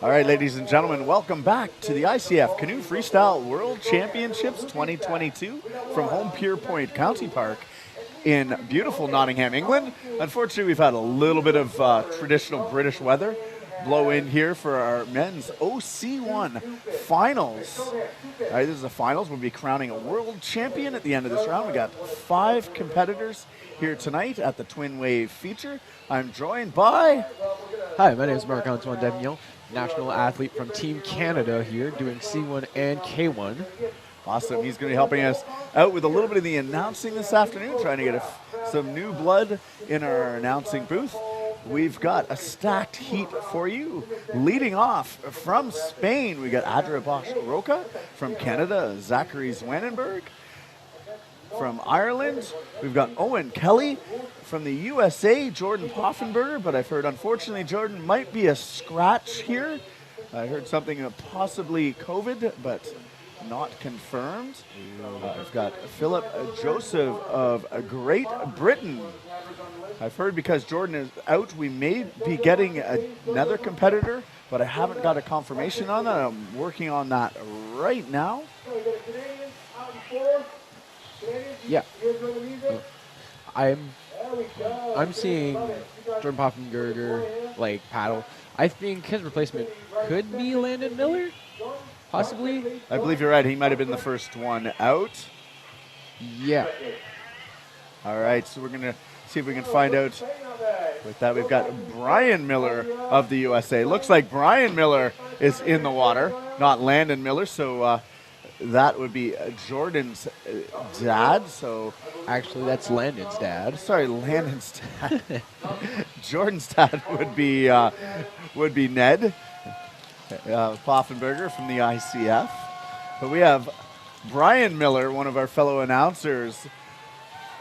All right, ladies and gentlemen, welcome back to the ICF Canoe Freestyle World Championships 2022 from Home Pier Point County Park in beautiful Nottingham, England. Unfortunately, we've had a little bit of traditional British weather blow in here for our men's OC1 finals. All right, this is the finals. We'll be crowning a world champion at the end of this round. We got 5 competitors here tonight at the Twin Wave feature. I'm joined by... Hi, my name is Marc-Antoine Davignon, national athlete from Team Canada here, doing C1 and K1. Awesome. He's going to be helping us out with a little bit of the announcing this afternoon, trying to get some new blood in our announcing booth. We've got a stacked heat for you. Leading off from Spain, we got Adria Bosch-Roca. From Canada, Zachary Zwannenberg. From Ireland, we've got Owen Kelly. From the USA, Jordan Poffenberger, but I've heard, unfortunately, Jordan might be a scratch here. I heard something of possibly COVID, but not confirmed. I've got Philip Joseph of Great Britain. I've heard because Jordan is out, we may be getting another competitor, but I haven't got a confirmation on that. I'm working on that right now. Yeah. I'm seeing Jordan Poffenberger like paddle. I think his replacement could be Landon Miller, possibly. I believe you're right. He might have been the first one out. Yeah. All right, so we're going to see if we can find out. With that, we've got Brian Miller of the USA. Looks like Brian Miller is in the water, not Landon Miller. So that would be Jordan's dad. So actually, that's Landon's dad. Sorry, Landon's dad. Jordan's dad would be Ned Poffenberger from the ICF. But we have Brian Miller, one of our fellow announcers,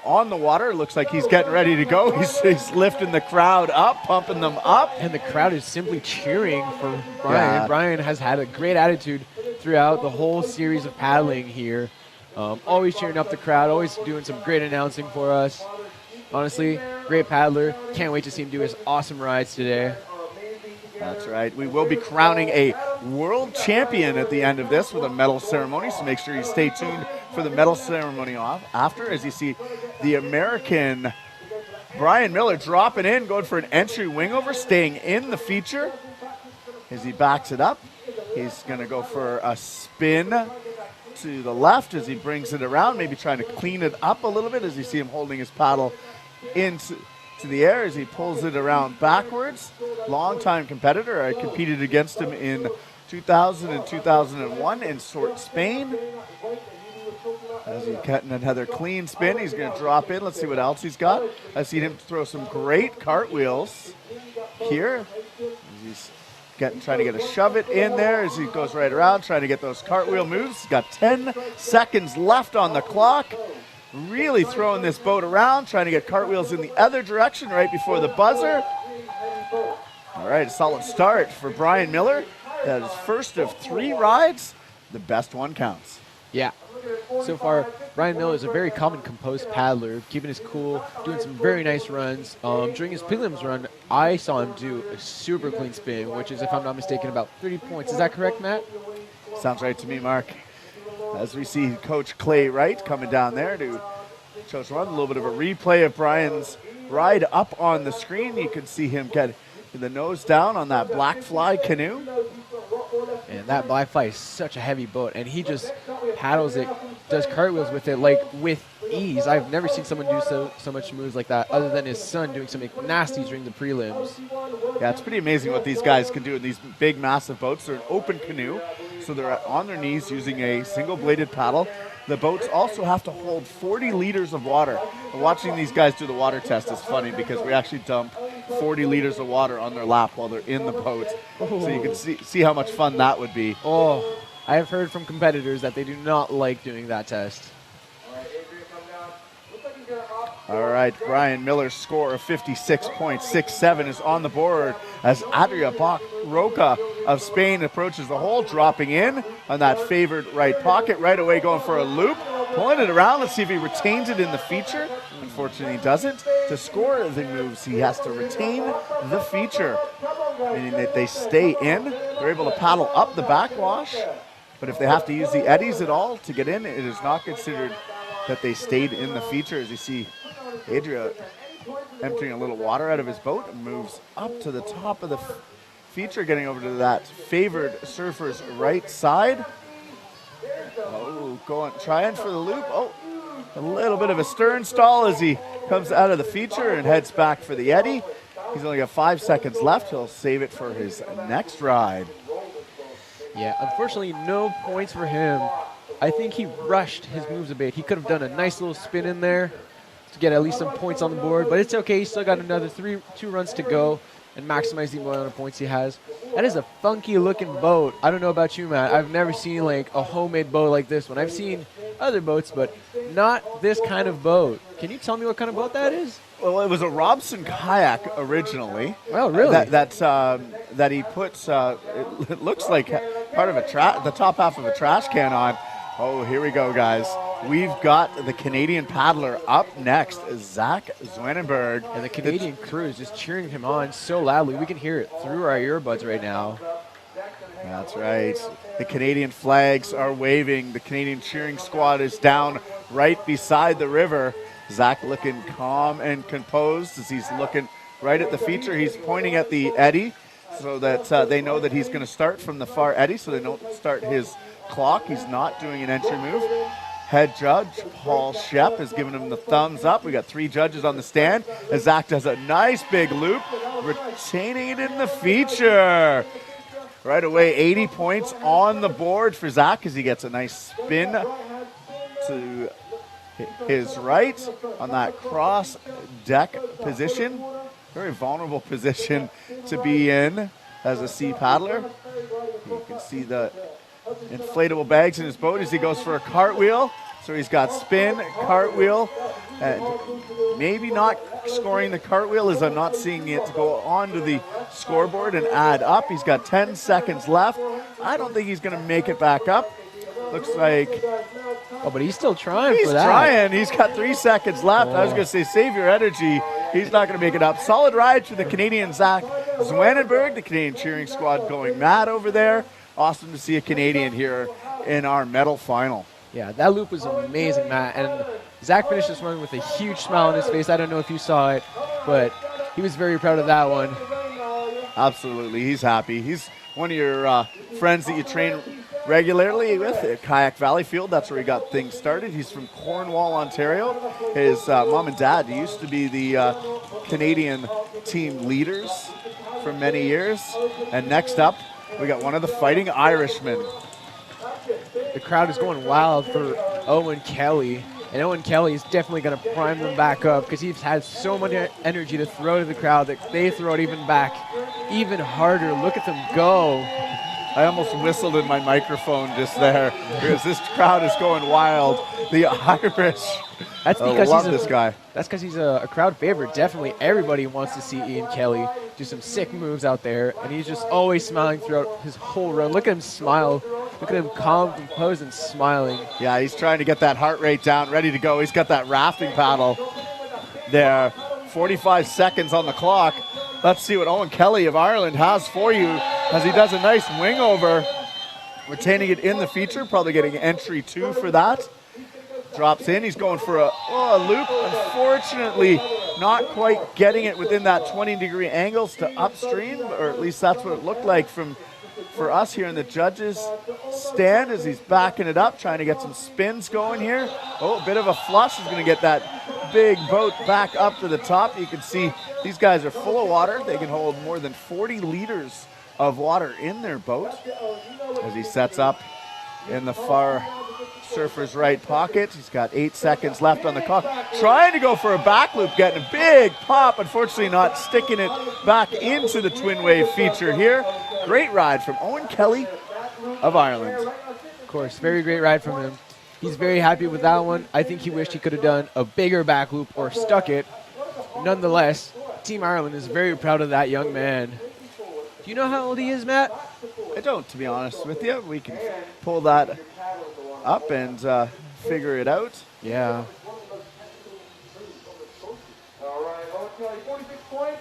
on the water. Looks like he's getting ready to go. He's lifting the crowd up, pumping them up. And the crowd is simply cheering for Brian. Yeah. Brian has had a great attitude throughout the whole series of paddling here. Always cheering up the crowd, always doing some great announcing for us. Honestly, great paddler. Can't wait to see him do his awesome rides today. That's right. We will be crowning a world champion at the end of this with a medal ceremony, so make sure you stay tuned for the medal ceremony after, as you see the American Brian Miller dropping in, going for an entry wing over, staying in the feature. As he backs it up, he's going to go for a spin to the left as he brings it around, maybe trying to clean it up a little bit as you see him holding his paddle into the air as he pulls it around backwards. Longtime competitor. I competed against him in 2000 and 2001 in Spain. As he's cutting another clean spin, he's going to drop in. Let's see what else he's got. I've seen him throw some great cartwheels here. He's trying to get a shove it in there as he goes right around, trying to get those cartwheel moves. He's got 10 seconds left on the clock. Really throwing this boat around, trying to get cartwheels in the other direction right before the buzzer. All right, a solid start for Brian Miller. That is first of 3 rides. The best one counts. Yeah. So far, Brian Miller is a very calm and composed paddler, keeping his cool, doing some very nice runs. During his prelims run, I saw him do a super clean spin, which is, if I'm not mistaken, about 30 points. Is that correct, Matt? Sounds right to me, Mark. As we see Coach Clay Wright coming down there to show us a little bit of a replay of Brian's ride up on the screen. You can see him get the nose down on that Black Fly canoe. And that Black Fly is such a heavy boat, and he just paddles it, does cartwheels with it, like with ease. I've never seen someone do so much moves like that, other than his son doing something nasty during the prelims. Yeah, it's pretty amazing what these guys can do in these big, massive boats. They're an open canoe, so they're on their knees using a single-bladed paddle. The boats also have to hold 40 liters of water. And watching these guys do the water test is funny because we actually dump 40 liters of water on their lap while they're in the boat. So you can see how much fun that would be. Oh, I have heard from competitors that they do not like doing that test. All right, Brian Miller's score of 56.67 is on the board as Adria Bosch-Roca of Spain approaches the hole, dropping in on that favored right pocket, right away going for a loop, pulling it around. Let's see if he retains it in the feature. Unfortunately, he doesn't. To score the moves, he has to retain the feature. meaning that they stay in. They're able to paddle up the backwash, but if they have to use the eddies at all to get in, it is not considered that they stayed in the feature. As you see, Adria emptying a little water out of his boat and moves up to the top of the feature, getting over to that favored surfer's right side. Oh, trying for the loop. Oh, a little bit of a stern stall as he comes out of the feature and heads back for the eddy. He's only got 5 seconds left. He'll save it for his next ride. Yeah, unfortunately, no points for him. I think he rushed his moves a bit. He could have done a nice little spin in there to get at least some points on the board, but it's okay. He's still got another 2 runs to go and maximize the amount of points he has. That is a funky looking boat. I don't know about you, Matt. I've never seen like a homemade boat like this one. I've seen other boats, but not this kind of boat. Can you tell me what kind of boat that is? Well, it was a Robson kayak originally. Oh, really? That he puts, it looks like part of the top half of a trash can on. Oh, here we go, guys. We've got the Canadian paddler up next, Zach Zwannenberg. And the Canadian crew is just cheering him on so loudly. We can hear it through our earbuds right now. That's right. The Canadian flags are waving. The Canadian cheering squad is down right beside the river. Zach looking calm and composed as he's looking right at the feature. He's pointing at the eddy so that they know that he's going to start from the far eddy, so they don't start his clock. He's not doing an entry move. Head judge Paul Shep has given him the thumbs up. We got 3 judges on the stand as Zach does a nice big loop, retaining it in the feature. Right away, 80 points on the board for Zach as he gets a nice spin to his right on that cross deck position. Very vulnerable position to be in as a sea paddler. You can see the inflatable bags in his boat as he goes for a cartwheel. So he's got spin, cartwheel, and maybe not scoring the cartwheel as I'm not seeing it go onto the scoreboard and add up. He's got 10 seconds left. I don't think he's going to make it back up. Looks like... Oh, but he's still trying for that. He's trying. He's got 3 seconds left. Oh. I was going to say, save your energy. He's not going to make it up. Solid ride for the Canadian Zach Zwannenberg. The Canadian cheering squad going mad over there. Awesome to see a Canadian here in our medal final. Yeah, that loop was amazing, Matt. And Zach finished this one with a huge smile on his face. I don't know if you saw it, but he was very proud of that one. Absolutely. He's happy. He's one of your friends that you train regularly with at Kayak Valley Field. That's where he got things started. He's from Cornwall, Ontario. His mom and dad used to be the Canadian team leaders for many years. And next up, we got one of the Fighting Irishmen. The crowd is going wild for Owen Kelly. And Owen Kelly is definitely going to prime them back up because he's had so much energy to throw to the crowd that they throw it even back, even harder. Look at them go. I almost whistled in my microphone just there because this crowd is going wild. The Irish. That's because love this guy. That's because he's a crowd favorite. Definitely everybody wants to see Ian Kelly do some sick moves out there, and he's just always smiling throughout his whole run. Look at him smile. Look at him calm, composed, and smiling. Yeah, he's trying to get that heart rate down, ready to go. He's got that rafting paddle there. 45 seconds on the clock. Let's see what Owen Kelly of Ireland has for you as he does a nice wing over, retaining it in the feature, probably getting entry 2 for that. Drops in, he's going for a loop. Unfortunately, not quite getting it within that 20-degree angles to upstream, or at least that's what it looked like for us here in the judges' stand as he's backing it up, trying to get some spins going here. Oh, a bit of a flush. He's going to get that big boat back up to the top. You can see these guys are full of water. They can hold more than 40 liters of water in their boat as he sets up in the far surfer's right pocket. He's got 8 seconds left on the clock. Trying to go for a back loop, getting a big pop. Unfortunately not sticking it back into the twin wave feature here. Great ride from Owen Kelly of Ireland. Of course, very great ride from him. He's very happy with that one. I think he wished he could have done a bigger back loop or stuck it. Nonetheless, Team Ireland is very proud of that young man. Do you know how old he is, Matt? I don't, to be honest with you. We can pull that up and figure it out. Yeah. All right, Owen Kelly, 46 points.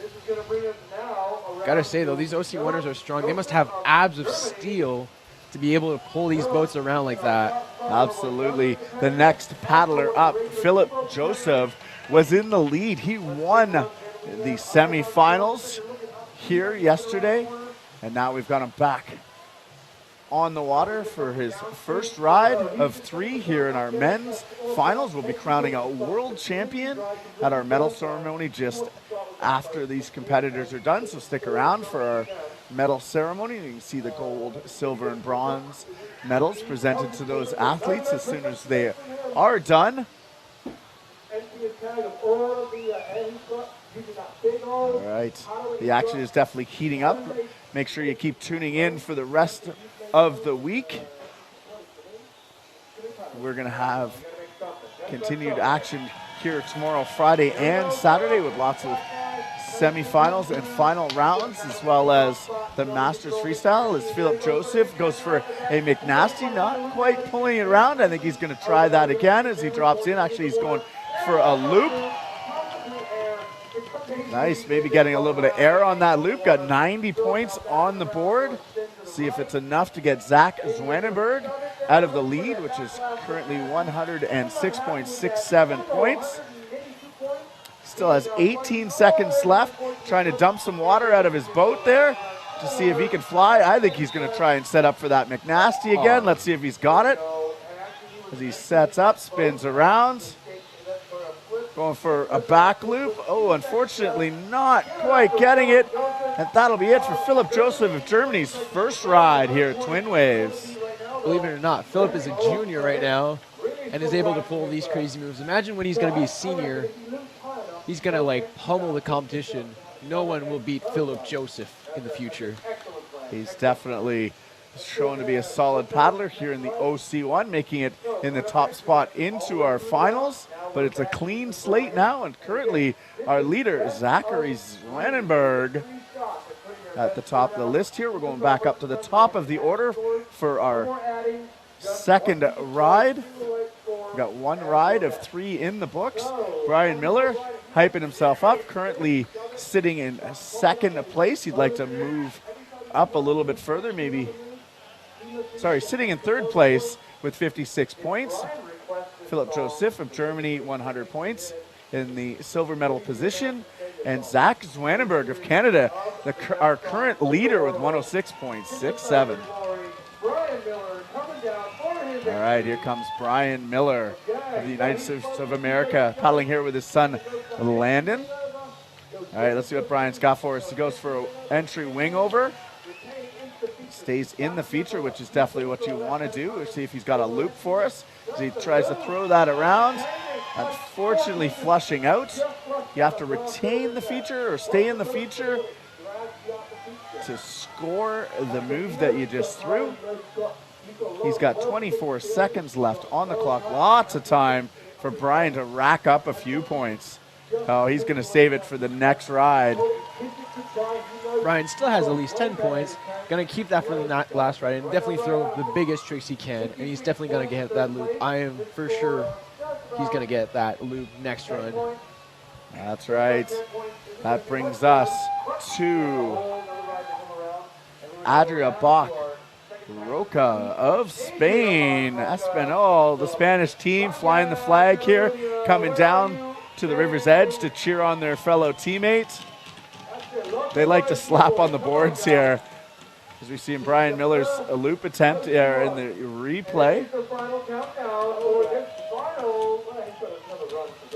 This is going to bring us now Gotta say, though, these OC Wonders are strong. They must have abs of steel to be able to pull these boats around like that. Absolutely. The next paddler up, Philip Joseph, was in the lead. He won the semifinals here yesterday, and now we've got him back on the water for his first ride of 3 here in our men's finals. We'll be crowning a world champion at our medal ceremony just after these competitors are done, so stick around for our medal ceremony. You can see the gold, silver, and bronze medals presented to those athletes as soon as they are done. All right, the action is definitely heating up. Make sure you keep tuning in for the rest of the week. We're going to have continued action here tomorrow, Friday, and Saturday with lots of semifinals and final rounds, as well as the Masters Freestyle, as Philip Joseph goes for a McNasty, not quite pulling it around. I think he's going to try that again as he drops in. Actually, he's going for a loop. Nice, maybe getting a little bit of air on that loop. Got 90 points on the board. See if it's enough to get Zach Zwannenberg out of the lead, which is currently 106.67 points. Still has 18 seconds left, trying to dump some water out of his boat there to see if he can fly. I think he's going to try and set up for that McNasty again. Let's see if he's got it. As he sets up, spins around. Going for a back loop. Oh, unfortunately not quite getting it. And that'll be it for Philip Joseph of Germany's first ride here at Twin Waves. Believe it or not, Philip is a junior right now and is able to pull these crazy moves. Imagine when he's going to be a senior, he's going to like pummel the competition. No one will beat Philip Joseph in the future. He's definitely shown to be a solid paddler here in the OC1, making it in the top spot into our finals. But it's a clean slate now, and currently our leader, Zachary Zwannenberg, at the top of the list here. We're going back up to the top of the order for our second ride. We've got 1 ride of 3 in the books. Brian Miller hyping himself up, currently sitting in second place. He'd like to move up a little bit further, sitting in third place with 56 points. Philip Joseph of Germany, 100 points in the silver medal position. And Zach Zwannenberg of Canada, our current leader with 106.67. All right, here comes Brian Miller of the United States of America, paddling here with his son, Landon. All right, let's see what Brian's got for us. He goes for an entry wing over. Stays in the feature, which is definitely what you want to do. We'll see if he's got a loop for us as he tries to throw that around. Unfortunately, flushing out. You have to retain the feature or stay in the feature to score the move that you just threw. He's got 24 seconds left on the clock. Lots of time for Brian to rack up a few points. Oh, he's going to save it for the next ride. Brian still has at least 10 points. Going to keep that for the last ride and definitely throw the biggest tricks he can. And he's definitely going to get that loop. I am for sure he's going to get that loop next run. That's right. That brings us to Adria Bach Roca of Spain. Espanol, the Spanish team flying the flag here, coming down to the river's edge to cheer on their fellow teammates. They like to slap on the boards here as we see Brian Miller's loop attempt in the replay.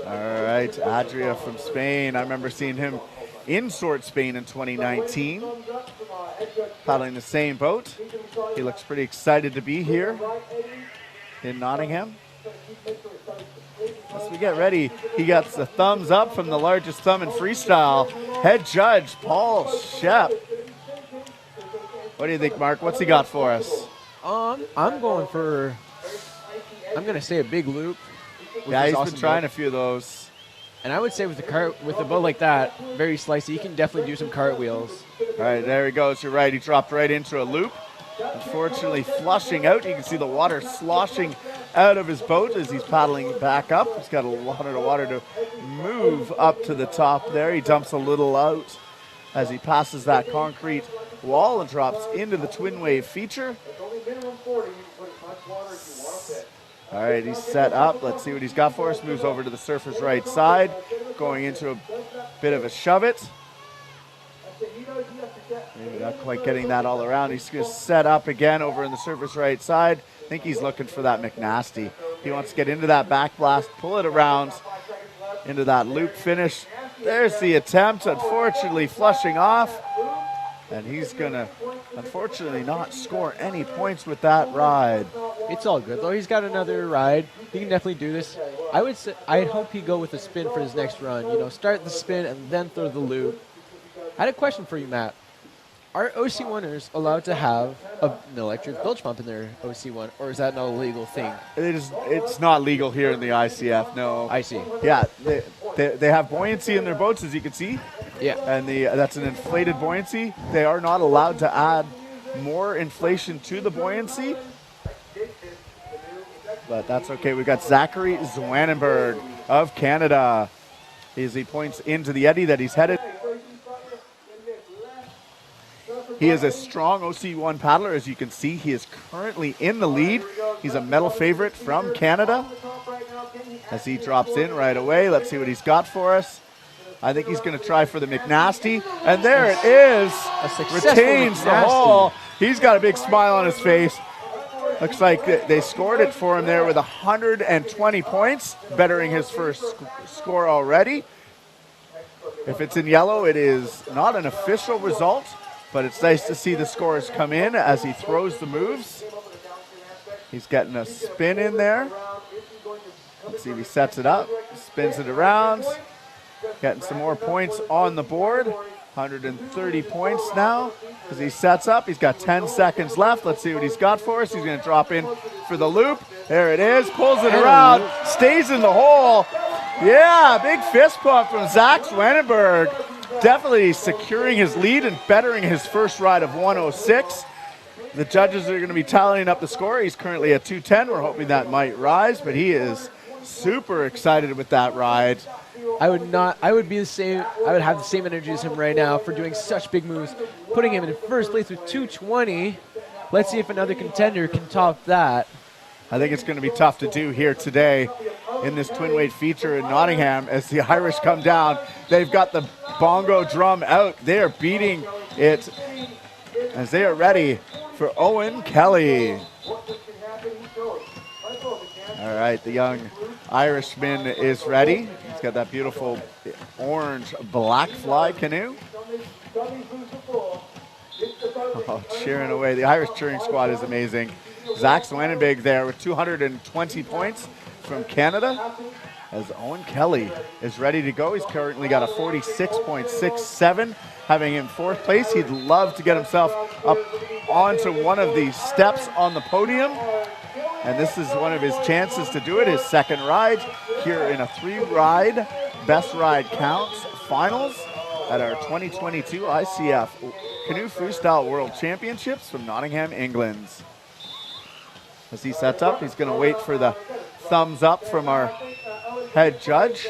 All right, Adria from Spain. I remember seeing him in Sort Spain in 2019, paddling the same boat. He looks pretty excited to be here in Nottingham. As we get ready, he got the thumbs up from the largest thumb in freestyle. Head judge, Paul Shep. What do you think, Mark? What's he got for us? I'm going to say a big loop. Yeah, he's been trying a few of those. And I would say with a boat like that, very slicey, he can definitely do some cartwheels. All right, there he goes. You're right. He dropped right into a loop. Unfortunately, flushing out. You can see the water sloshing out of his boat as he's paddling back up. He's got a lot of water to move up to the top there. He dumps a little out as he passes that concrete wall and drops into the twin wave feature. All right, he's set up. Let's see what he's got for us. Moves over to the surfer's right side, going into a bit of a shove it. Maybe not quite getting that all around. He's going to set up again over in the surfer's right side. I think he's looking for that McNasty. He wants to get into that back blast, pull it around into that loop finish. There's the attempt, unfortunately flushing off. And he's going to, unfortunately, not score any points with that ride. It's all good, though. He's got another ride. He can definitely do this. I'd hope he'd go with a spin for his next run. You know, start the spin and then throw the loop. I had a question for you, Matt. Are OC1ers allowed to have an electric bilge pump in their OC1, or is that not a legal thing? It's not legal here in the ICF, no. I see. Yeah, they have buoyancy in their boats, as you can see. Yeah. And that's an inflated buoyancy. They are not allowed to add more inflation to the buoyancy. But that's okay. We've got Zachary Zwannenberg of Canada as he points into the eddy that he's headed. He is a strong OC1 paddler, as you can see. He is currently in the lead. He's a medal favorite from Canada. As he drops in right away, let's see what he's got for us. I think he's going to try for the McNasty. And there it is. Retains the hole. He's got a big smile on his face. Looks like they scored it for him there with 120 points, bettering his first score already. If it's in yellow, it is not an official result, but it's nice to see the scores come in as he throws the moves. He's getting a spin in there. Let's see if he sets it up, spins it around. Getting some more points on the board. 130 points now as he sets up. He's got 10 seconds left. Let's see what he's got for us. He's going to drop in for the loop. There it is. Pulls it around. Stays in the hole. Yeah, big fist pump from Zach Zwannenberg. Definitely securing his lead and bettering his first ride of 106. The judges are going to be tallying up the score. He's currently at 210. We're hoping that might rise, but he is super excited with that ride. I would have the same energy as him right now for doing such big moves, putting him in first place with 220. Let's see if another contender can top that. I think it's going to be tough to do here today in this twin weight feature in Nottingham as the Irish come down. They've got the bongo drum out. They are beating it as they are ready for Owen Kelly. All right, the young Irishman is ready. He's got that beautiful orange black fly canoe. Oh, cheering away. The Irish cheering squad is amazing. Zach Zwannenberg there with 220 points from Canada as Owen Kelly is ready to go. He's currently got a 46.67, having him fourth place. He'd love to get himself up onto one of the steps on the podium. And this is one of his chances to do it, his second ride here in a 3-ride Best Ride Counts finals at our 2022 ICF Canoe Freestyle World Championships from Nottingham, England. As he sets up, he's going to wait for the thumbs up from our head judge.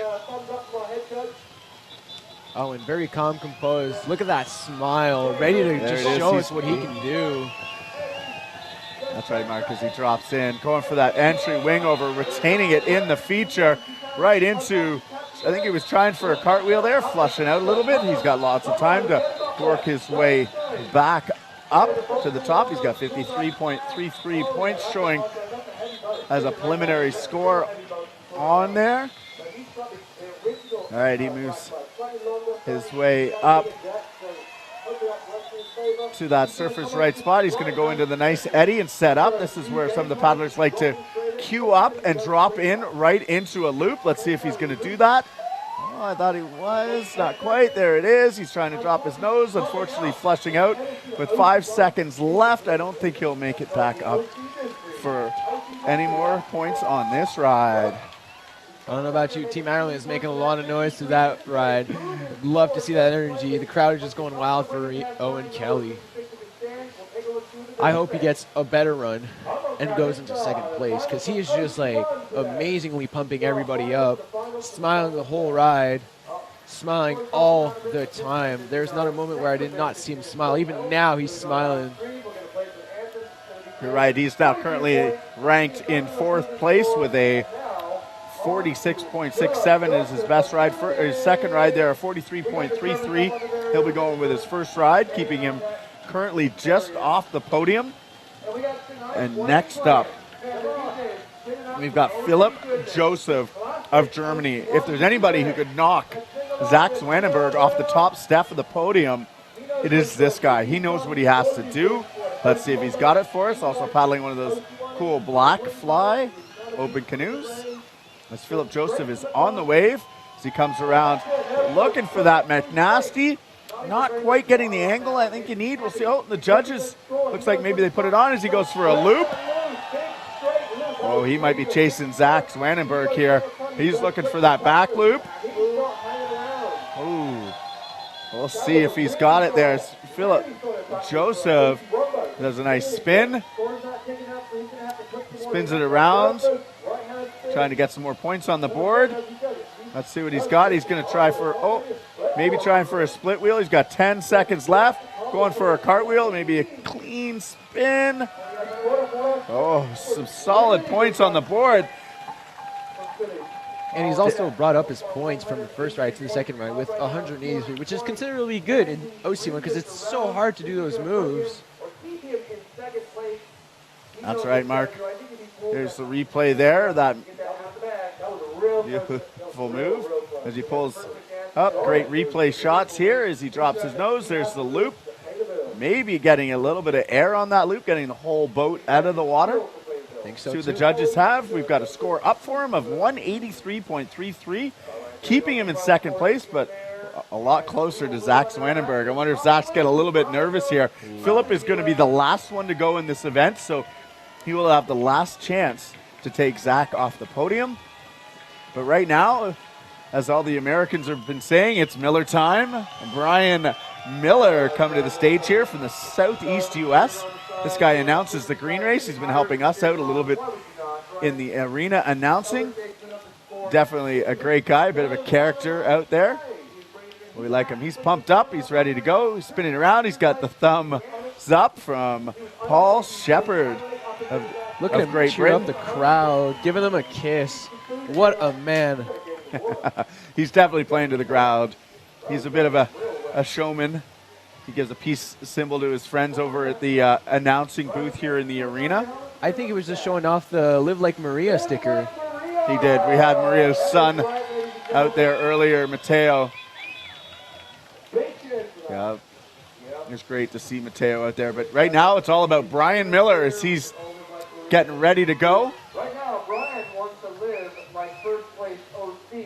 Oh, and very calm, composed. Look at that smile, ready to just show us what he can do. That's right, Mark, as he drops in, going for that entry wing over, retaining it in the feature, right into, I think he was trying for a cartwheel there, flushing out a little bit. He's got lots of time to work his way back up to the top. He's got 53.33 points showing as a preliminary score on there. All right, he moves his way up to that surfer's right spot. He's going to go into the nice eddy and set up. This is where some of the paddlers like to queue up and drop in right into a loop. Let's see if he's going to do that. Oh, I thought he was. Not quite. There it is. He's trying to drop his nose. Unfortunately, flushing out with 5 seconds left. I don't think he'll make it back up for any more points on this ride. I don't know about you. Team Ireland is making a lot of noise to that ride. I'd love to see that energy. The crowd is just going wild for Owen Kelly. I hope he gets a better run and goes into second place because he is just like amazingly pumping everybody up, smiling the whole ride. smiling all the time. There's not a moment where I did not see him smile. Even now, he's smiling. You're right. He's now currently ranked in 4th place with a 46.67 is his best ride. For his second ride there, a 43.33. He'll be going with his first ride, keeping him currently just off the podium. And next up, we've got Philip Joseph of Germany. If there's anybody who could knock Zach Zwannenberg off the top step of the podium, it is this guy. He knows what he has to do. Let's see if he's got it for us. Also paddling one of those cool black fly open canoes. As Philip Joseph is on the wave as he comes around looking for that McNasty. Not quite getting the angle I think you need. We'll see. Oh, the judges, looks like maybe they put it on as he goes for a loop. Oh, he might be chasing Zach Zwannenberg here. He's looking for that back loop. Ooh. We'll see if he's got it there. Philip Joseph does a nice spin. Spins it around. Trying to get some more points on the board. Let's see what he's got. He's going to try for, maybe trying for a split wheel. He's got 10 seconds left. Going for a cartwheel, maybe a clean spin. Oh, some solid points on the board. And he's also brought up his points from the first ride to the second ride with 183, which is considerably good in OC1 because it's so hard to do those moves. That's right, Mark. There's the replay there. That beautiful move as he pulls up. Great replay shots here as he drops his nose. There's the loop. Maybe getting a little bit of air on that loop, getting the whole boat out of the water. I think so See what too. the judges have. We've got a score up for him of 183.33, keeping him in second place, but a lot closer to Zach Zwannenberg. I wonder if Zach's getting a little bit nervous here. Philip is going to be the last one to go in this event, so he will have the last chance to take Zach off the podium. But right now, as all the Americans have been saying, it's Miller time. Brian Miller coming to the stage here from the Southeast U.S. This guy announces the green race. He's been helping us out a little bit in the arena announcing. Definitely a great guy, a bit of a character out there. We like him. He's pumped up. He's ready to go. He's spinning around. He's got the thumbs up from Paul Shepard. Look at him Great cheer Britain. up the crowd, giving them a kiss. What a man. He's definitely playing to the crowd. He's a bit of a showman. He gives a peace symbol to his friends over at the announcing booth here in the arena. I think he was just showing off the Live Like Maria sticker. He did. We had Maria's son out there earlier, Mateo. Yeah, it's great to see Mateo out there. But right now, it's all about Brian Miller as he's getting ready to go. Right now, Brian wants to live like first place OC.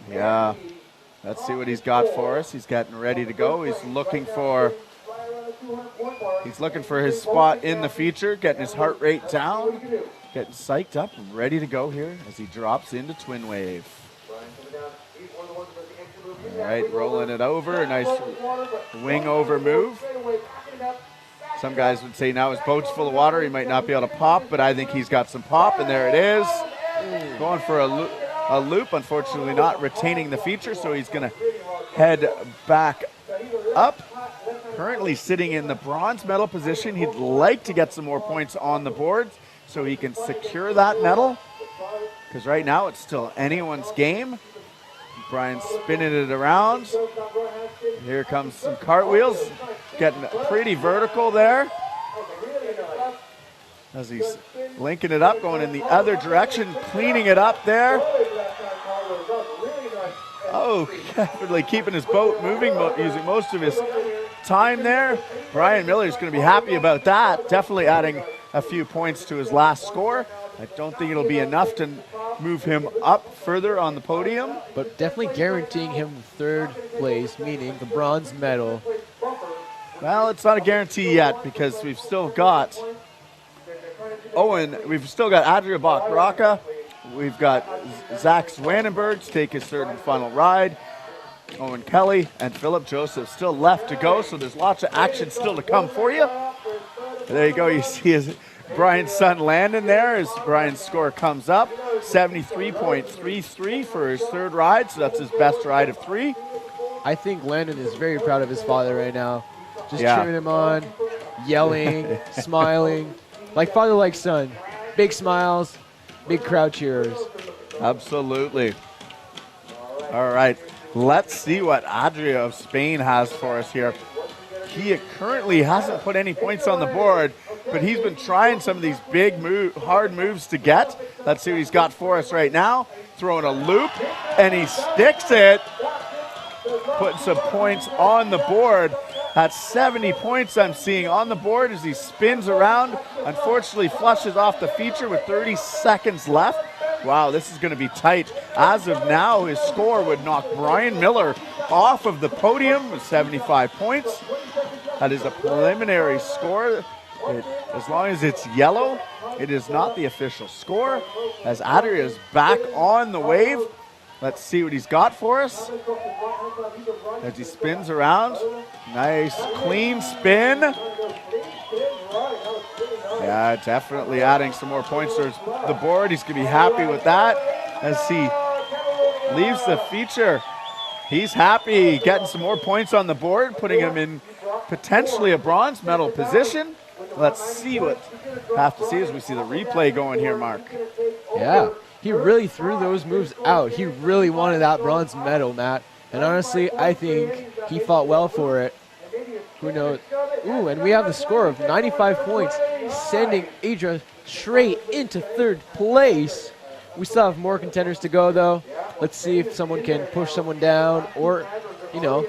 Yeah. Let's see what he's got for us. He's getting ready to go. He's looking for his spot in the feature, getting his heart rate down, getting psyched up and ready to go here as he drops into twin wave. All right, rolling it over, a nice wing over move. Some guys would say now his boat's full of water, he might not be able to pop, but I think he's got some pop, and there it is. Going for a loop, unfortunately not retaining the feature, so he's going to head back up. Currently sitting in the bronze medal position. He'd like to get some more points on the board so he can secure that medal, because right now it's still anyone's game. Brian's spinning it around. Here comes some cartwheels, getting pretty vertical there as he's linking it up, going in the other direction, cleaning it up there. Oh, definitely keeping his boat moving, using most of his time there. Brian Miller's going to be happy about that. Definitely adding a few points to his last score. I don't think it'll be enough to move him up further on the podium. But definitely guaranteeing him third place, meaning the bronze medal. Well, it's not a guarantee yet because we've still got Owen, we've still got Adria Bach-Raka, we've got Zach Zwannenberg to take his third and final ride, Owen Kelly and Philip Joseph still left to go, so there's lots of action still to come for you. There you go, you see Brian's son Landon there as Brian's score comes up, 73.33 for his third ride, so that's his best ride of 3. I think Landon is very proud of his father right now. Just Yeah. cheering him on, yelling, smiling. Like father, like son. Big smiles, big crowd cheers. Absolutely. All right. Let's see what Adria of Spain has for us here. He currently hasn't put any points on the board, but he's been trying some of these big, hard moves to get. Let's see what he's got for us right now. Throwing a loop, and he sticks it. Putting some points on the board. That's 70 points I'm seeing on the board as he spins around. Unfortunately, flushes off the feature with 30 seconds left. Wow, this is going to be tight. As of now, his score would knock Brian Miller off of the podium with 75 points. That is a preliminary score. As long as it's yellow, it is not the official score. As Adria is back on the wave. Let's see what he's got for us. As he spins around. Nice, clean spin. Yeah, definitely adding some more points to the board. He's going to be happy with that as he leaves the feature. He's happy getting some more points on the board, putting him in potentially a bronze medal position. Let's see what we have to see as we see the replay going here, Mark. Yeah, he really threw those moves out. He really wanted that bronze medal, Matt. And honestly, I think he fought well for it. Who knows? Ooh, and we have the score of 95 points, sending Adria straight into third place. We still have more contenders to go, though. Let's see if someone can push someone down or, you know,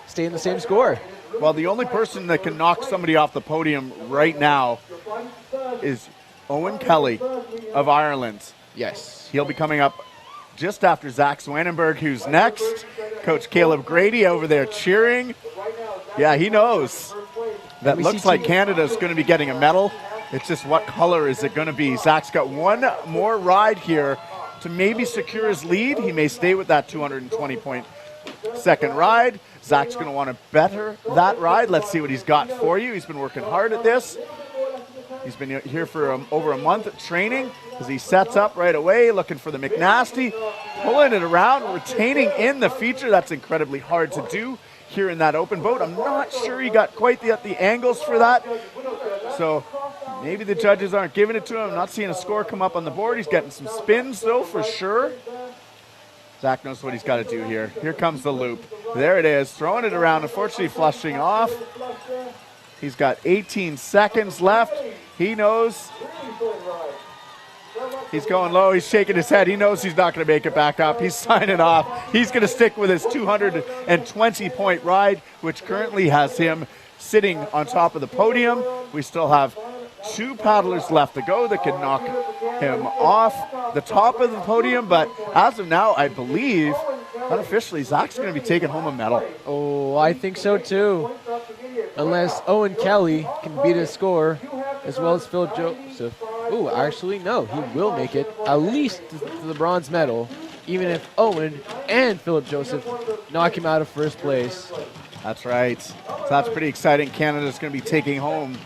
stay in the same score. Well, the only person that can knock somebody off the podium right now is Owen Kelly of Ireland. Yes. He'll be coming up just after Zach Zwannenberg, who's next. Coach Caleb Grady over there cheering. Yeah, he knows. That looks like Canada's going to be getting a medal. It's just what color is it going to be? Zach's got one more ride here to maybe secure his lead. He may stay with that 220-point second ride. Zach's going to want to better that ride. Let's see what he's got for you. He's been working hard at this. He's been here for over a month of training as he sets up right away, looking for the McNasty, pulling it around, retaining in the feature. That's incredibly hard to do here in that open boat. I'm not sure he got quite the angles for that. So maybe the judges aren't giving it to him. I'm not seeing a score come up on the board. He's getting some spins, though, for sure. Zach knows what he's got to do here. Here comes the loop. There it is, throwing it around, unfortunately flushing off. He's got 18 seconds left. He knows. He's going low. He's shaking his head. He knows he's not going to make it back up. He's signing off. He's going to stick with his 220-point ride, which currently has him sitting on top of the podium. We still have two paddlers left to go that can knock him off the top of the podium. But as of now, I believe, unofficially, Zach's going to be taking home a medal. Oh, I think so too. Unless Owen Kelly can beat his score, as well as Philip Joseph. Oh, actually, no. He will make it at least to the bronze medal, even if Owen and Philip Joseph knock him out of first place. That's right. So that's pretty exciting. Canada's going to be taking home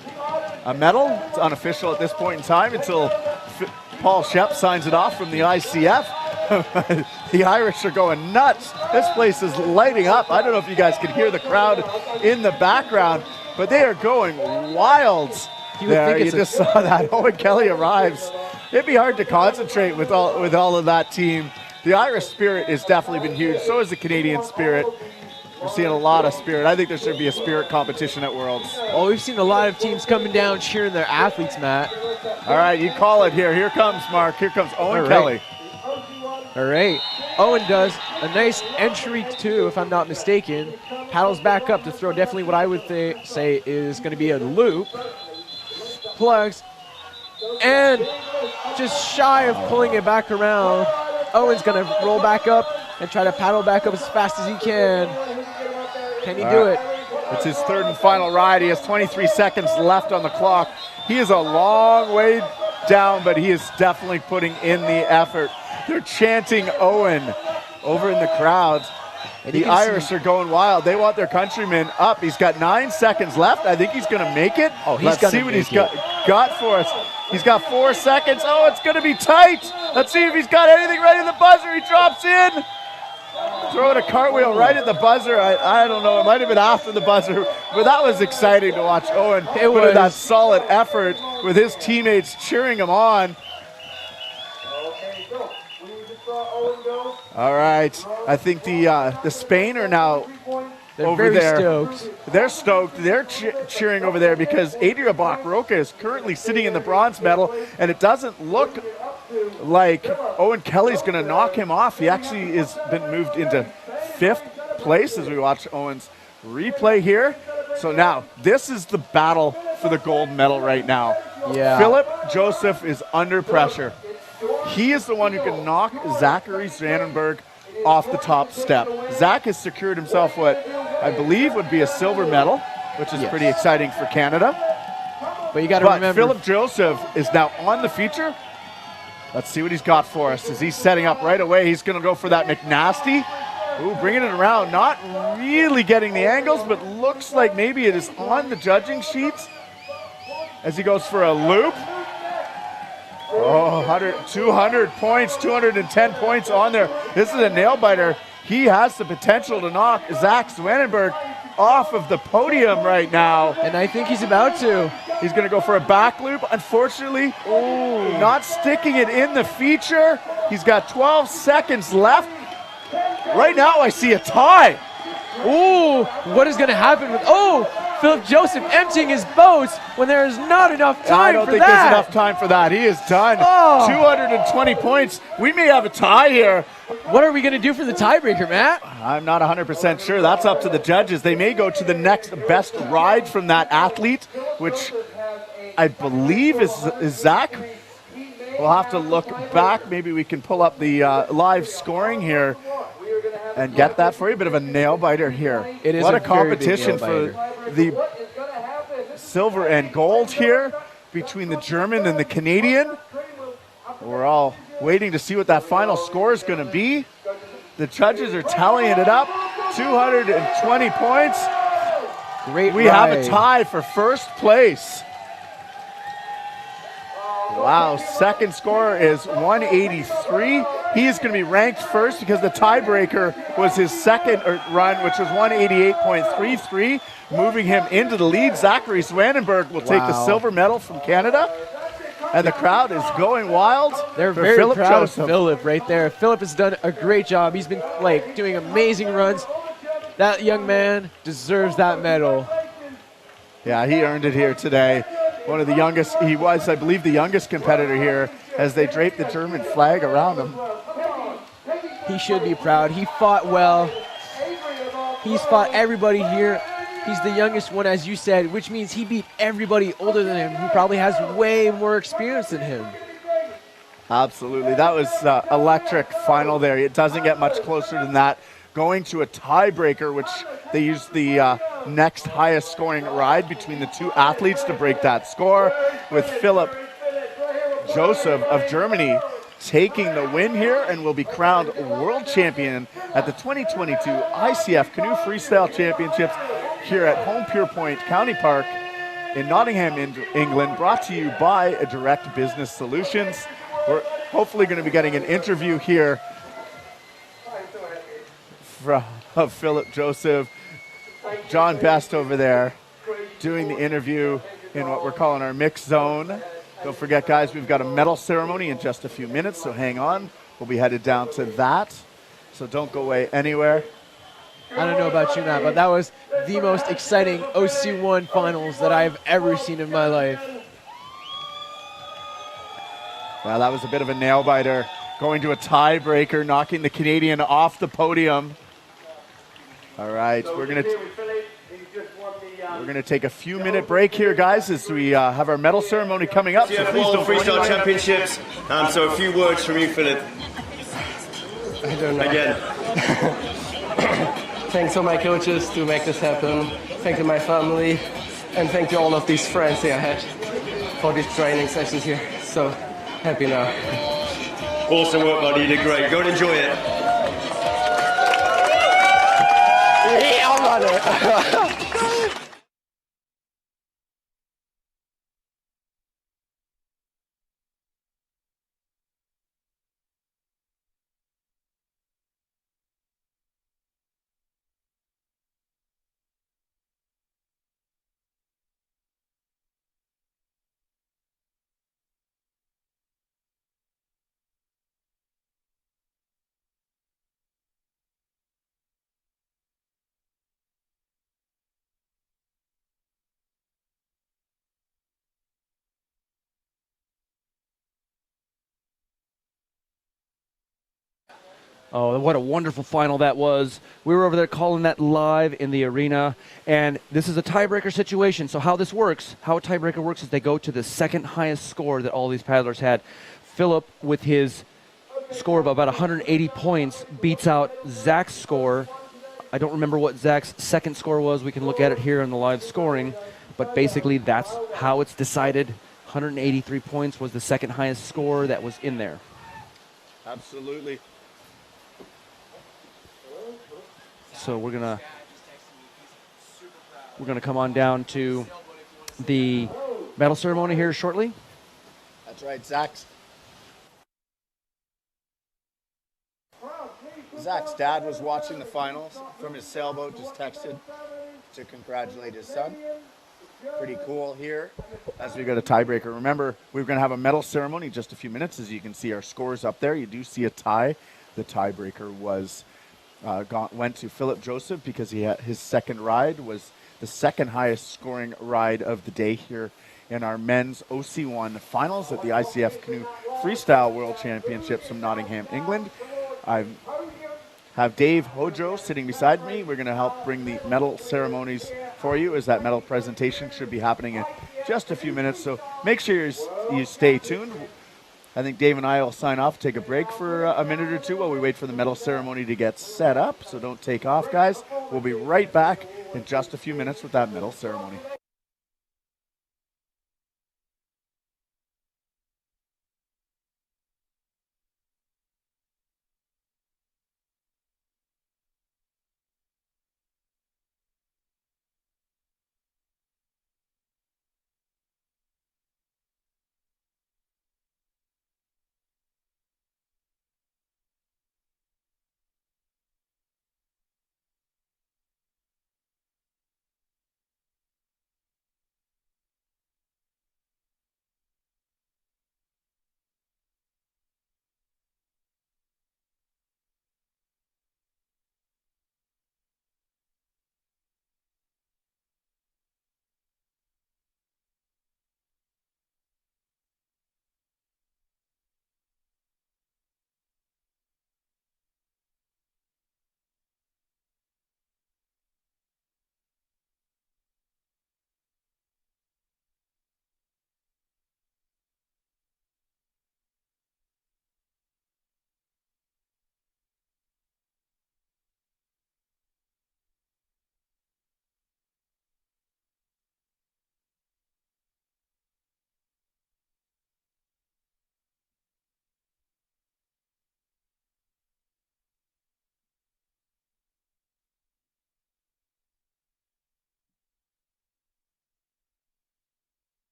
a medal. It's unofficial at this point in time until Paul Shep signs it off from the ICF. The Irish are going nuts. This place is lighting up. I don't know if you guys can hear the crowd in the background, but they are going wild. There, you just saw that. Owen Kelly arrives. It'd be hard to concentrate with all of that team. The Irish spirit has definitely been huge. So is the Canadian spirit. We're seeing a lot of spirit. I think there should be a spirit competition at Worlds. Oh, we've seen a lot of teams coming down cheering their athletes, Matt. All right, you call it here. Here comes Mark. Here comes Owen Kelly. All right. Owen does a nice entry too, if I'm not mistaken. Paddles back up to throw definitely what I would say is going to be a loop. Plugs. And just shy of pulling it back around, Owen's going to roll back up and try to paddle back up as fast as he can. Can he do it? It's his third and final ride. He has 23 seconds left on the clock. He is a long way down, but he is definitely putting in the effort. They're chanting Owen over in the crowds. And the Irish are going wild. They want their countryman up. He's got 9 seconds left. I think he's going to make it. Oh, Let's see what he's got for us. He's got 4 seconds. Oh, it's going to be tight. Let's see if he's got anything right in the buzzer. He drops in. throwing a cartwheel right at the buzzer. I don't know, it might have been after the buzzer, but that was exciting to watch Owen put in that solid effort with his teammates cheering him on. Okay, go. We just saw Owen go. All right, I think the Spain are now They're over very there. stoked. They're stoked. They're cheering over there because Adria Bach-Roca is currently sitting in the bronze medal, and it doesn't look like Owen Kelly's going to knock him off. He actually has been moved into 5th place as we watch Owen's replay here. So now, this is the battle for the gold medal right now. Yeah. Philip Joseph is under pressure. He is the one who can knock Zachary Zwannenberg off the top step. Zach has secured himself what I believe would be a silver medal, which is pretty exciting for Canada. But you got to remember, Philip Joseph is now on the feature. Let's see what he's got for us. As he's setting up right away, he's going to go for that McNasty. Ooh, bringing it around. Not really getting the angles, but looks like maybe it is on the judging sheets as he goes for a loop. Oh, 200 points, 210 points on there. This is a nail biter. He has the potential to knock Zach Zwannenberg off of the podium right now. and I think he's about to. He's going to go for a back loop. Unfortunately, not sticking it in the feature. He's got 12 seconds left. Right now, I see a tie. Ooh, what is going to happen with, Philip Joseph emptying his boats when there is not enough time for that. I don't think there's enough time for that. He is done. 220 points. We may have a tie here. What are we going to do for the tiebreaker, Matt? I'm not 100% sure. That's up to the judges. They may go to the next best ride from that athlete, which I believe is Zach. We'll have to look back. Maybe we can pull up the live scoring here and get that for you. A bit of a nail biter here. It is what a a competition very big for the silver and gold here between the German and the Canadian. We're all waiting to see what that final score is going to be. The judges are tallying it up. 220 points. Great We have a tie for first place. Wow, second score is 183. He is going to be ranked first because the tiebreaker was his second run, which was 188.33, moving him into the lead. Zachary Zwannenberg will take the silver medal from Canada. And the crowd is going wild. They're very Philip proud Joseph. of Philip right there. Philip has done a great job. He's been doing amazing runs. That young man deserves that medal. Yeah, he earned it here today. One of the youngest, he was, I believe, the youngest competitor here as they draped the German flag around him. He should be proud. He fought well. He's fought everybody here. He's the youngest one, as you said, which means he beat everybody older than him who probably has way more experience than him. Absolutely. That was electric final there. It doesn't get much closer than that. Going to a tiebreaker, which they used the next highest scoring ride between the two athletes to break that score, with Philip Joseph of Germany taking the win here and will be crowned world champion at the 2022 ICF Canoe Freestyle Championships here at Home Pure Point County Park in Nottingham, England, brought to you by Direct Business Solutions. We're hopefully going to be getting an interview here of Philip Joseph. John Best over there doing the interview in what we're calling our mix zone. Don't forget, guys, we've got a medal ceremony in just a few minutes, so hang on. We'll be headed down to that, so don't go away anywhere. I don't know about you, Matt, but that was the most exciting OC1 finals that I've ever seen in my life. Well, that was a bit of a nail biter, going to a tiebreaker, knocking the Canadian off the podium. All right, we're gonna take a few-minute break here, guys, as we have our medal ceremony coming up. So please don't Freestyle Championships. So a few words from you, Philip. I don't know. Again. Thanks to my coaches to make this happen. Thank to my family, and thank to all of these friends that I had for these training sessions here. So happy now. Awesome work, buddy. You did great. Go and enjoy it. Yeah, brother. Oh, what a wonderful final that was. We were over there calling that live in the arena, and this is a tiebreaker situation. So how this works, how a tiebreaker works is they go to the second highest score that all these paddlers had. Philip, with his score of about 180 points, beats out Zach's score. I don't remember what Zach's second score was. We can look at it here in the live scoring, but basically that's how it's decided. 183 points was the second highest score that was in there. Absolutely. So we're gonna come on down to the medal ceremony here shortly. That's right, Zach's dad was watching the finals from his sailboat, just texted to congratulate his son. Pretty cool here as we go to tiebreaker. Remember, we're going to have a medal ceremony in just a few minutes. As you can see our scores up there. You do see a tie. The tiebreaker was went to Philip Joseph because he had his second ride was the second highest scoring ride of the day here in our men's OC1 finals at the ICF Canoe Freestyle World Championships from Nottingham, England. I have Dave Hojo sitting beside me. We're going to help bring the medal ceremonies for you, as that medal presentation should be happening in just a few minutes. So make sure you stay tuned. I think Dave and I will sign off, take a break for a minute or two while we wait for the medal ceremony to get set up. So don't take off, guys. We'll be right back in just a few minutes with that medal ceremony.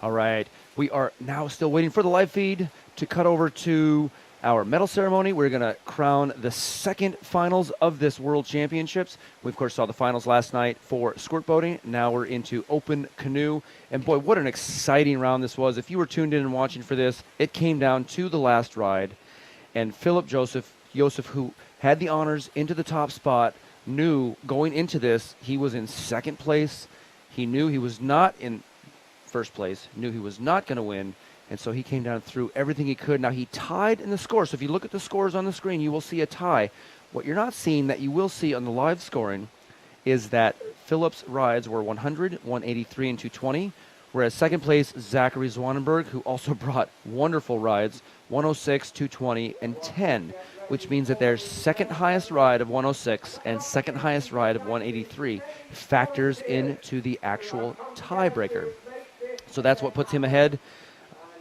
All right, we are now still waiting for the live feed to cut over to our medal ceremony. We're going to crown the second finals of this World Championships. We, of course, saw the finals last night for squirt boating. Now we're into open canoe. And, boy, what an exciting round this was. If you were tuned in and watching for this, it came down to the last ride. And Philip Joseph, who had the honors into the top spot, knew going into this he was in second place. He knew he was not in first place, knew he was not going to win, and so he came down through everything he could. Now he tied in the score, so if you look at the scores on the screen, you will see a tie. What you're not seeing that you will see on the live scoring is that Philip's rides were 100, 183, and 220, whereas second place, Zachary Zwannenberg, who also brought wonderful rides, 106, 220, and 10, which means that their second highest ride of 106 and second highest ride of 183 factors into the actual tiebreaker. So that's what puts him ahead.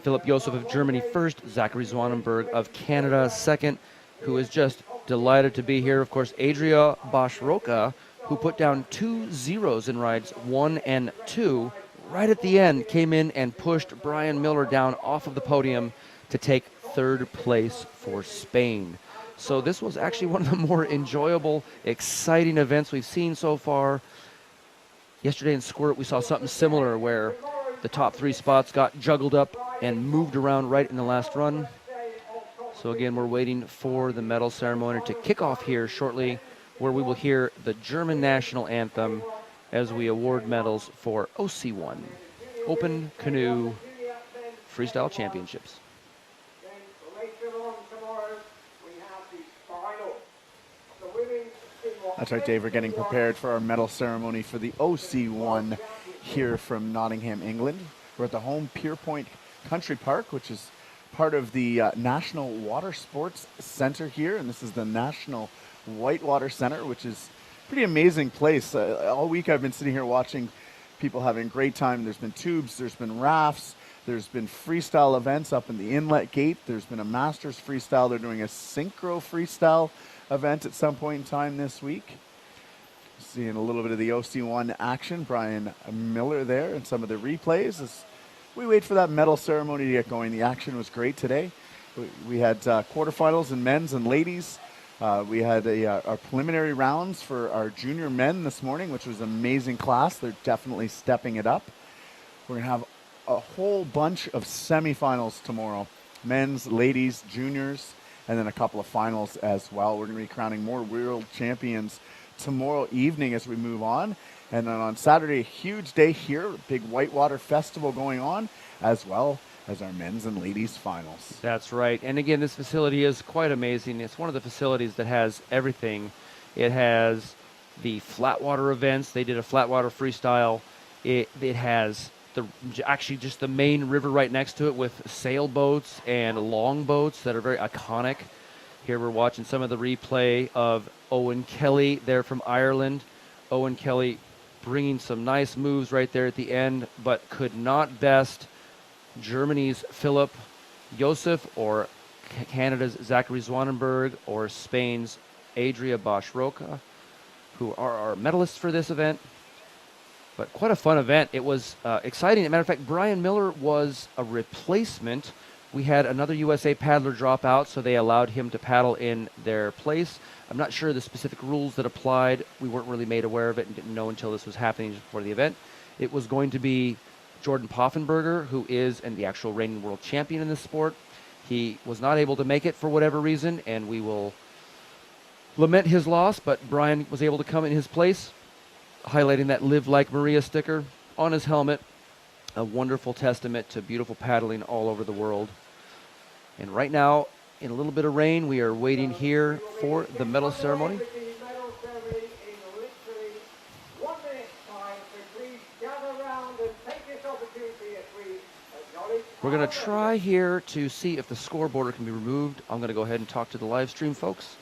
Philip Joseph of Germany first, Zachary Zwannenberg of Canada second, who is just delighted to be here. Of course, Adria Boschroka, who put down 2 zeros in rides 1 and 2, right at the end came in and pushed Brian Miller down off of the podium to take third place for Spain. So this was actually one of the more enjoyable, exciting events we've seen so far. Yesterday in squirt, we saw something similar where the top 3 spots got juggled up and moved around right in the last run. So again, we're waiting for the medal ceremony to kick off here shortly, where we will hear the German national anthem as we award medals for OC1, Open Canoe Freestyle Championships. Then later on, come That's right, Dave. We're getting prepared for our medal ceremony for the OC1 here from Nottingham, England. We're at the home Pierpoint Country Park, which is part of the National Water Sports Center here, and this is the National Whitewater Center, which is a pretty amazing place. All week I've been sitting here watching people having a great time. There's been tubes, there's been rafts, there's been freestyle events up in the inlet gate. There's been a Masters freestyle. They're doing a synchro freestyle event at some point in time this week. Seeing a little bit of the OC1 action. Brian Miller there and some of the replays as we wait for that medal ceremony to get going. The action was great today. We had quarterfinals in men's and ladies. We had our preliminary rounds for our junior men this morning, which was an amazing class. They're definitely stepping it up. We're going to have a whole bunch of semifinals tomorrow. Men's, ladies, juniors, and then a couple of finals as well. We're going to be crowning more world champions tomorrow evening as we move on. And then on Saturday, a huge day here, big Whitewater Festival going on, as well as our men's and ladies finals. That's right. And again, this facility is quite amazing. It's one of the facilities that has everything. It has the flatwater events. They did a flatwater freestyle. It has actually just the main river right next to it with sailboats and longboats that are very iconic. Here we're watching some of the replay of Owen Kelly there from Ireland. Owen Kelly bringing some nice moves right there at the end, but could not best Germany's Philip Joseph or Canada's Zachary Zwannenberg or Spain's Adria Bosch-Roca, who are our medalists for this event. But quite a fun event. It was exciting. As a matter of fact, Brian Miller was a replacement. We had another USA paddler drop out, so they allowed him to paddle in their place. I'm not sure the specific rules that applied. We weren't really made aware of it and didn't know until this was happening just before the event. It was going to be Jordan Poffenberger, who is the actual reigning world champion in this sport. He was not able to make it for whatever reason, and we will lament his loss, but Brian was able to come in his place, highlighting that Live Like Maria sticker on his helmet. A wonderful testament to beautiful paddling all over the world. And right now, in a little bit of rain, we are waiting here for the medal ceremony. We're going to try here to see if the scoreboard can be removed. I'm going to go ahead and talk to the live stream folks.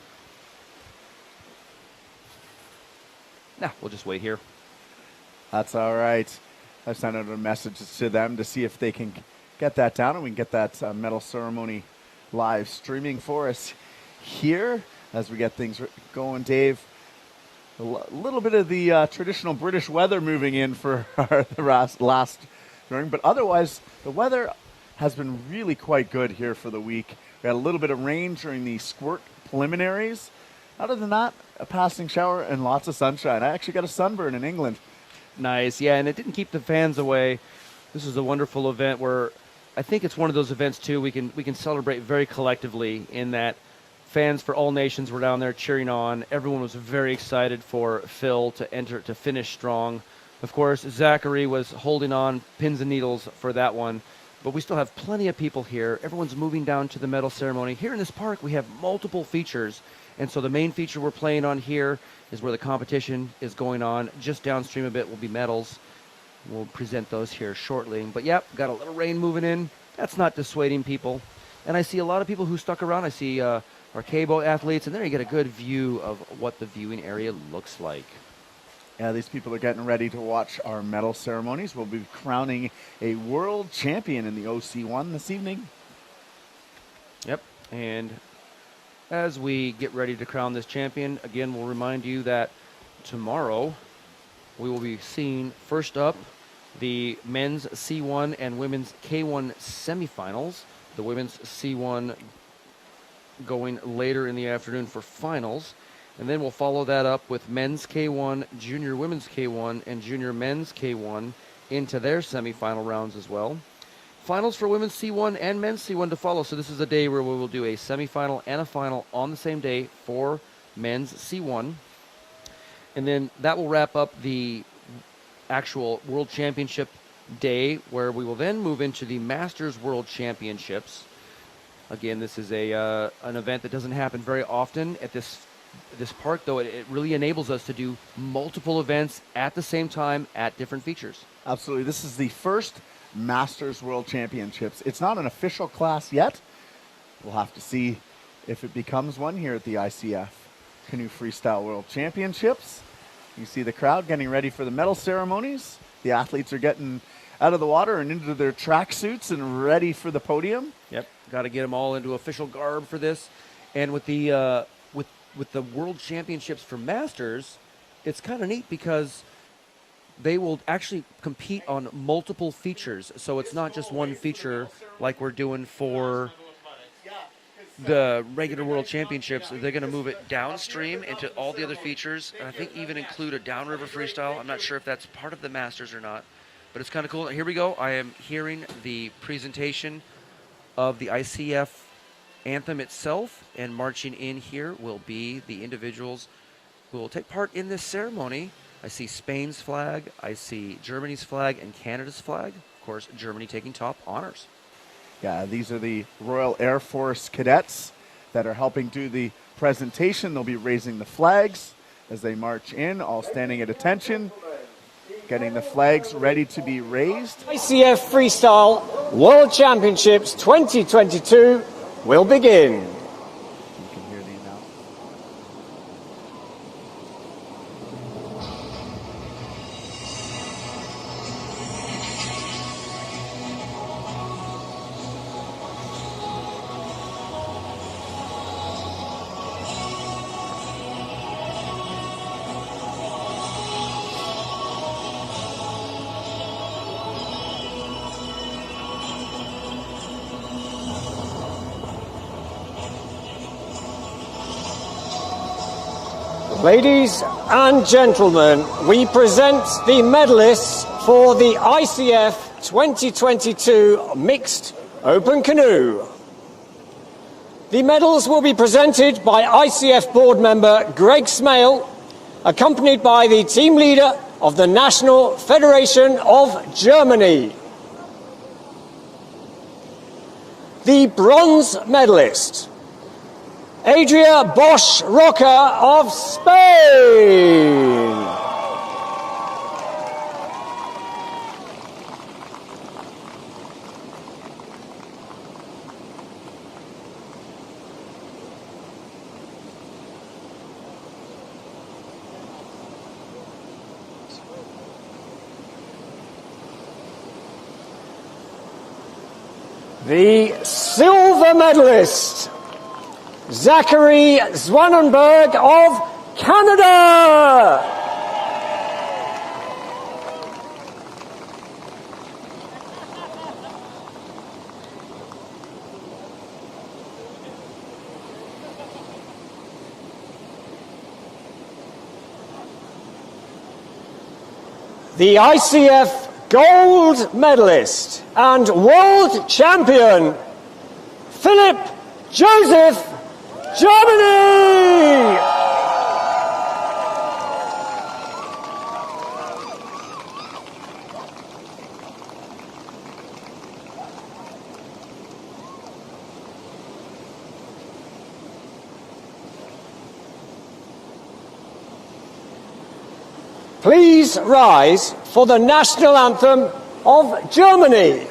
Nah, we'll just wait here. That's all right. I've sent out a message to them to see if they can get that down and we can get that medal ceremony live streaming for us here as we get things going. Dave, a little bit of the traditional British weather moving in for the last during, but otherwise the weather has been really quite good here for the week. We had a little bit of rain during the squirt preliminaries. Other than that, a passing shower and lots of sunshine. I actually got a sunburn in England. Nice, yeah, and it didn't keep the fans away. This is a wonderful event where I think it's one of those events too we can celebrate very collectively in that fans for all nations were down there cheering on. Everyone was very excited for Phil to finish strong. Of course, Zachary was holding on pins and needles for that one, but we still have plenty of people here. Everyone's moving down to the medal ceremony. Here in this park, we have multiple features, and so the main feature we're playing on here is where the competition is going on. Just downstream a bit will be medals. We'll present those here shortly. But yep, got a little rain moving in. That's not dissuading people. And I see a lot of people who stuck around. I see our K-boat athletes, and there you get a good view of what the viewing area looks like. Yeah, these people are getting ready to watch our medal ceremonies. We'll be crowning a world champion in the OC1 this evening. Yep, and as we get ready to crown this champion, again, we'll remind you that tomorrow we will be seeing first up the men's C1 and women's K1 semifinals. The women's C1 going later in the afternoon for finals. And then we'll follow that up with men's K1, junior women's K1, and junior men's K1 into their semifinal rounds as well. Finals for women's C1 and men's C1 to follow. So this is a day where we will do a semifinal and a final on the same day for men's C1. And then that will wrap up the actual World Championship day, where we will then move into the Masters World Championships. Again, this is an event that doesn't happen very often at this park, though it really enables us to do multiple events at the same time at different features. Absolutely. This is the first Masters World Championships. It's not an official class yet. We'll have to see if it becomes one here at the ICF Canoe Freestyle World Championships. You see the crowd getting ready for the medal ceremonies. The athletes are getting out of the water and into their tracksuits and ready for the podium. Yep, got to get them all into official garb for this. And with the with the World Championships for Masters, it's kind of neat because they will actually compete on multiple features. So it's not just one feature like we're doing for the regular World Championships. They're going to move it downstream into all the other features, and I think even include a downriver freestyle. I'm not sure if that's part of the Masters or not, but it's kind of cool. Here we go. I am hearing the presentation of the ICF Anthem itself, and marching in here will be the individuals who will take part in this ceremony. I see Spain's flag, I see Germany's flag, and Canada's flag. Of course, Germany taking top honors. Yeah, these are the Royal Air Force cadets that are helping do the presentation. They'll be raising the flags as they march in, all standing at attention, getting the flags ready to be raised. ICF Freestyle World Championships 2022 will begin. You can hear the announcement. Ladies and gentlemen, we present the medalists for the ICF 2022 Mixed Open Canoe. The medals will be presented by ICF board member Greg Smale, accompanied by the team leader of the National Federation of Germany. The bronze medalist, Adria Bosch Roca of Spain. The silver medalist, Zachary Zwannenberg of Canada. The ICF gold medalist and world champion, Philip Joseph, Germany! Please rise for the national anthem of Germany.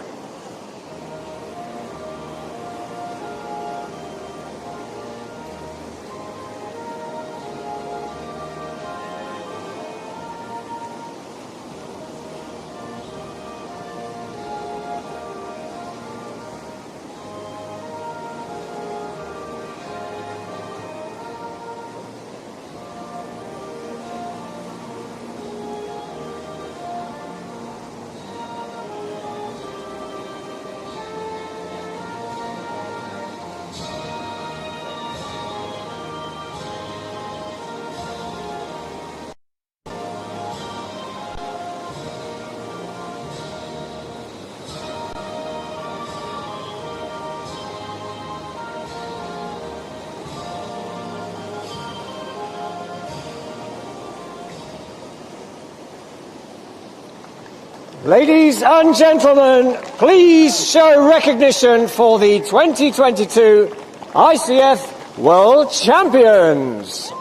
Ladies and gentlemen, please show recognition for the 2022 ICF World Champions.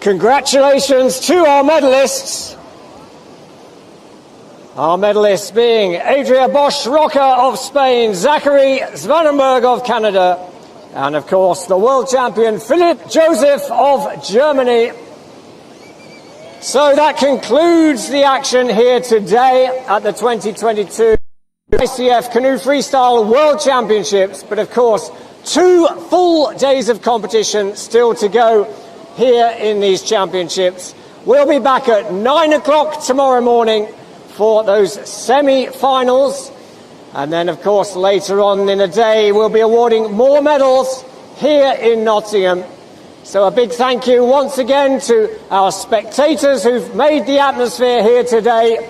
Congratulations to our medalists. Our medalists being Adria Bosch-Roca of Spain, Zachary Zwannenberg of Canada, and of course the world champion Philipp Joseph of Germany. So that concludes the action here today at the 2022 ICF Canoe Freestyle World Championships. But of course, 2 full days of competition still to go here in these championships. We'll be back at 9 o'clock tomorrow morning for those semi-finals. And then, of course, later on in the day, we'll be awarding more medals here in Nottingham. So a big thank you once again to our spectators who've made the atmosphere here today.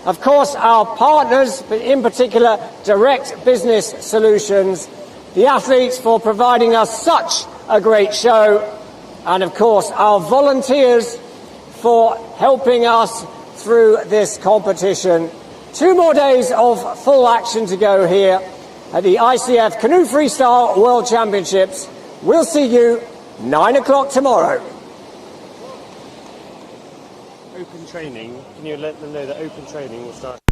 Of course, our partners, but in particular, Direct Business Solutions, the athletes for providing us such a great show, and of course our volunteers for helping us through this competition. 2 more days of full action to go here at the ICF Canoe Freestyle World Championships. We'll see you 9 o'clock tomorrow. Open training, can you let them know that open training will start?